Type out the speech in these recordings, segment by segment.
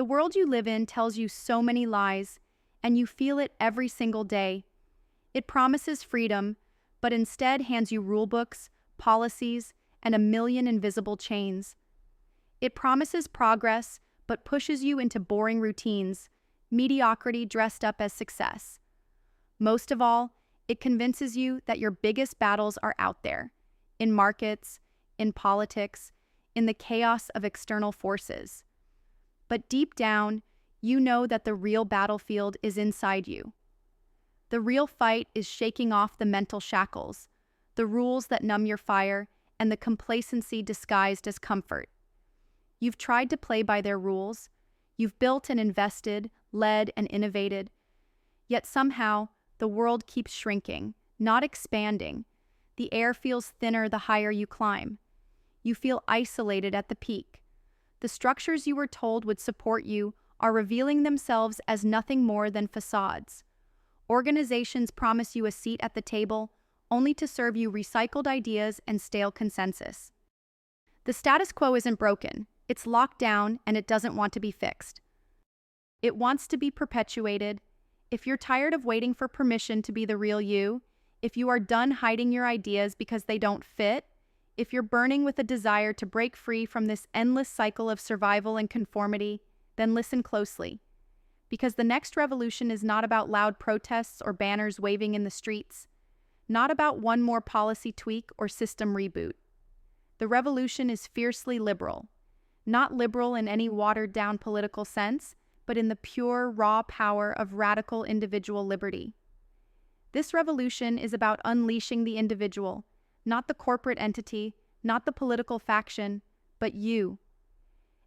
The world you live in tells you so many lies, and you feel it every single day. It promises freedom, but instead hands you rulebooks, policies, and a million invisible chains. It promises progress, but pushes you into boring routines, mediocrity dressed up as success. Most of all, it convinces you that your biggest battles are out there, in markets, in politics, in the chaos of external forces. But deep down, you know that the real battlefield is inside you. The real fight is shaking off the mental shackles, the rules that numb your fire, and the complacency disguised as comfort. You've tried to play by their rules. You've built and invested, led and innovated. Yet somehow, the world keeps shrinking, not expanding. The air feels thinner the higher you climb. You feel isolated at the peak. The structures you were told would support you are revealing themselves as nothing more than facades. Organizations promise you a seat at the table, only to serve you recycled ideas and stale consensus. The status quo isn't broken. It's locked down, and it doesn't want to be fixed. It wants to be perpetuated. If you're tired of waiting for permission to be the real you, if you are done hiding your ideas because they don't fit, if you're burning with a desire to break free from this endless cycle of survival and conformity, then listen closely. Because the next revolution is not about loud protests or banners waving in the streets, not about one more policy tweak or system reboot. The revolution is fiercely liberal. Not liberal in any watered-down political sense, but in the pure, raw power of radical individual liberty. This revolution is about unleashing the individual, not the corporate entity, not the political faction, but you.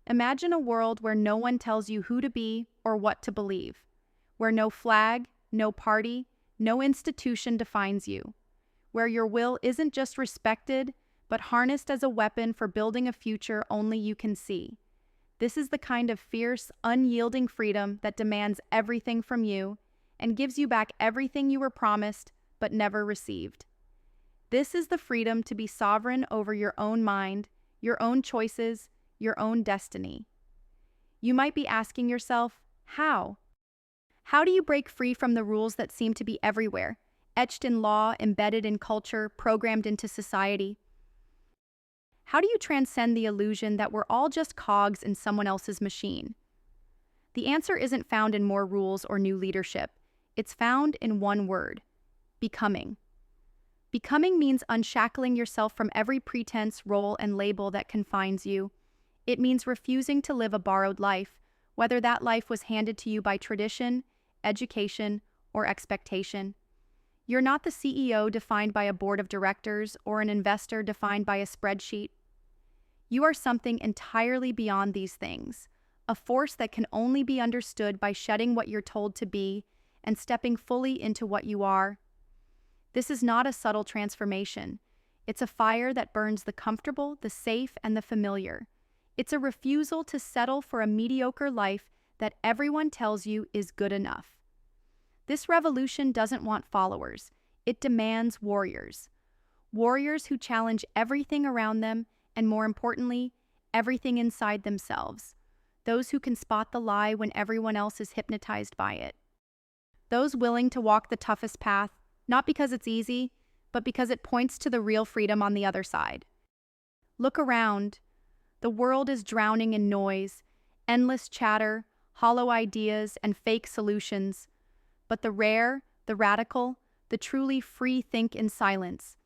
Imagine a world where no one tells you who to be or what to believe, where no flag, no party, no institution defines you, where your will isn't just respected, but harnessed as a weapon for building a future only you can see. This is the kind of fierce, unyielding freedom that demands everything from you and gives you back everything you were promised but never received. This is the freedom to be sovereign over your own mind, your own choices, your own destiny. You might be asking yourself, how? How do you break free from the rules that seem to be everywhere, etched in law, embedded in culture, programmed into society? How do you transcend the illusion that we're all just cogs in someone else's machine? The answer isn't found in more rules or new leadership. It's found in one word: becoming. Becoming means unshackling yourself from every pretense, role, and label that confines you. It means refusing to live a borrowed life, whether that life was handed to you by tradition, education, or expectation. You're not the CEO defined by a board of directors or an investor defined by a spreadsheet. You are something entirely beyond these things, a force that can only be understood by shedding what you're told to be and stepping fully into what you are. This is not a subtle transformation. It's a fire that burns the comfortable, the safe, and the familiar. It's a refusal to settle for a mediocre life that everyone tells you is good enough. This revolution doesn't want followers. It demands warriors. Warriors who challenge everything around them and, more importantly, everything inside themselves. Those who can spot the lie when everyone else is hypnotized by it. Those willing to walk the toughest path, not because it's easy, but because it points to the real freedom on the other side. Look around. The world is drowning in noise, endless chatter, hollow ideas, and fake solutions. But the rare, the radical, the truly free think in silence.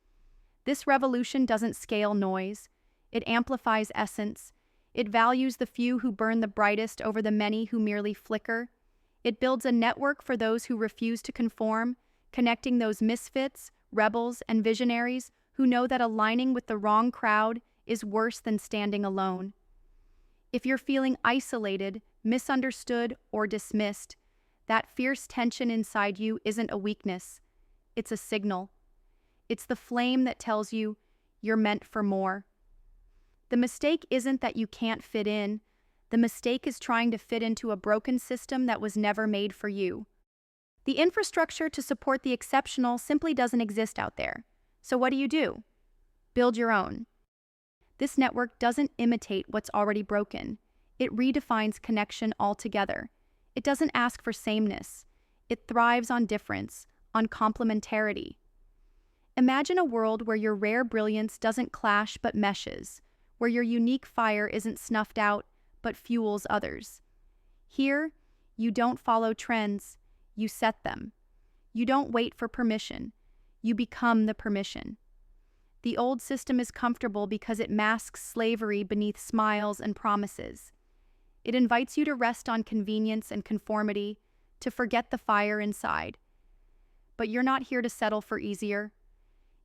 This revolution doesn't scale noise. It amplifies essence. It values the few who burn the brightest over the many who merely flicker. It builds a network for those who refuse to conform, connecting those misfits, rebels, and visionaries who know that aligning with the wrong crowd is worse than standing alone. If you're feeling isolated, misunderstood, or dismissed, that fierce tension inside you isn't a weakness. It's a signal. It's the flame that tells you you're meant for more. The mistake isn't that you can't fit in. The mistake is trying to fit into a broken system that was never made for you. The infrastructure to support the exceptional simply doesn't exist out there. So what do? Build your own. This network doesn't imitate what's already broken. It redefines connection altogether. It doesn't ask for sameness. It thrives on difference, on complementarity. Imagine a world where your rare brilliance doesn't clash but meshes, where your unique fire isn't snuffed out but fuels others. Here, you don't follow trends, you set them. You don't wait for permission, you become the permission. The old system is comfortable because it masks slavery beneath smiles and promises. It invites you to rest on convenience and conformity, to forget the fire inside. But you're not here to settle for easier.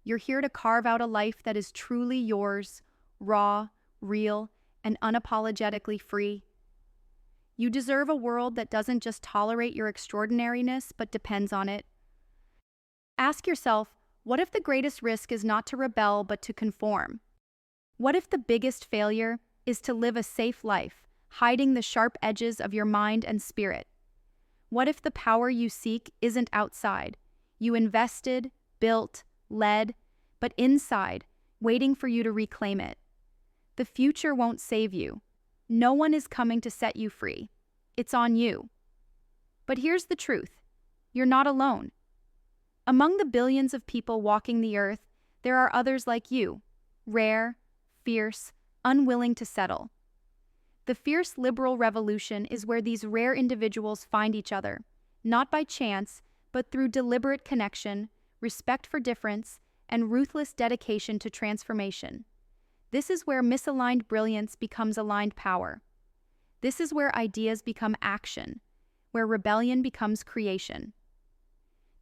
You're here to carve out a life that is truly yours, raw, real, and unapologetically free. You deserve a world that doesn't just tolerate your extraordinariness, but depends on it. Ask yourself, what if the greatest risk is not to rebel, but to conform? What if the biggest failure is to live a safe life, hiding the sharp edges of your mind and spirit? What if the power you seek isn't outside? You invested, built, led, but inside, waiting for you to reclaim it. The future won't save you. No one is coming to set you free. It's on you. But here's the truth. You're not alone. Among the billions of people walking the earth, there are others like you, rare, fierce, unwilling to settle. The fierce liberal revolution is where these rare individuals find each other, not by chance, but through deliberate connection, respect for difference, and ruthless dedication to transformation. This is where misaligned brilliance becomes aligned power. This is where ideas become action, where rebellion becomes creation.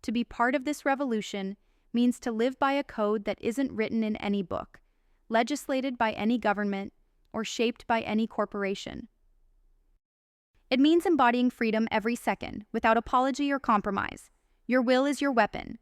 To be part of this revolution means to live by a code that isn't written in any book, legislated by any government, or shaped by any corporation. It means embodying freedom every second, without apology or compromise. Your will is your weapon.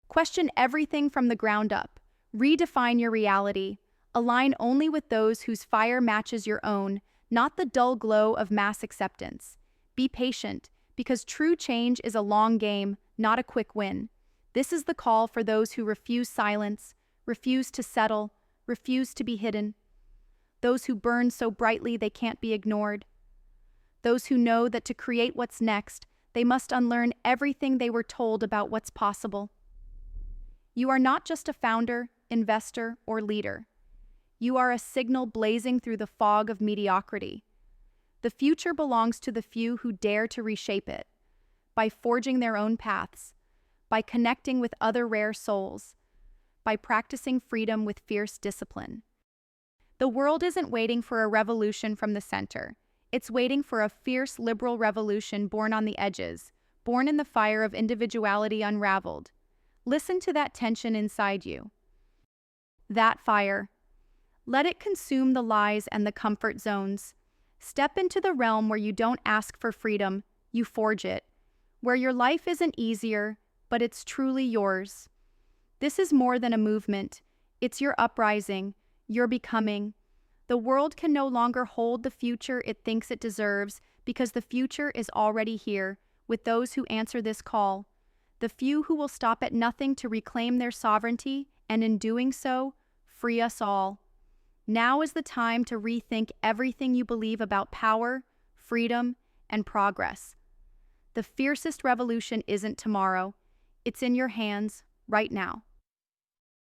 Question everything from the ground up. Redefine your reality. Align only with those whose fire matches your own, not the dull glow of mass acceptance. Be patient, because true change is a long game, not a quick win. This is the call for those who refuse silence, refuse to settle, refuse to be hidden. Those who burn so brightly they can't be ignored. Those who know that to create what's next, they must unlearn everything they were told about what's possible. You are not just a founder, investor, or leader. You are a signal blazing through the fog of mediocrity. The future belongs to the few who dare to reshape it, by forging their own paths, by connecting with other rare souls, by practicing freedom with fierce discipline. The world isn't waiting for a revolution from the center. It's waiting for a fierce liberal revolution born on the edges, born in the fire of individuality unraveled. Listen to that tension inside you. That fire. Let it consume the lies and the comfort zones. Step into the realm where you don't ask for freedom, you forge it. Where your life isn't easier, but it's truly yours. This is more than a movement. It's your uprising, your becoming. The world can no longer hold the future it thinks it deserves because the future is already here with those who answer this call. The few who will stop at nothing to reclaim their sovereignty and in doing so, free us all. Now is the time to rethink everything you believe about power, freedom, and progress. The fiercest revolution isn't tomorrow. It's in your hands right now.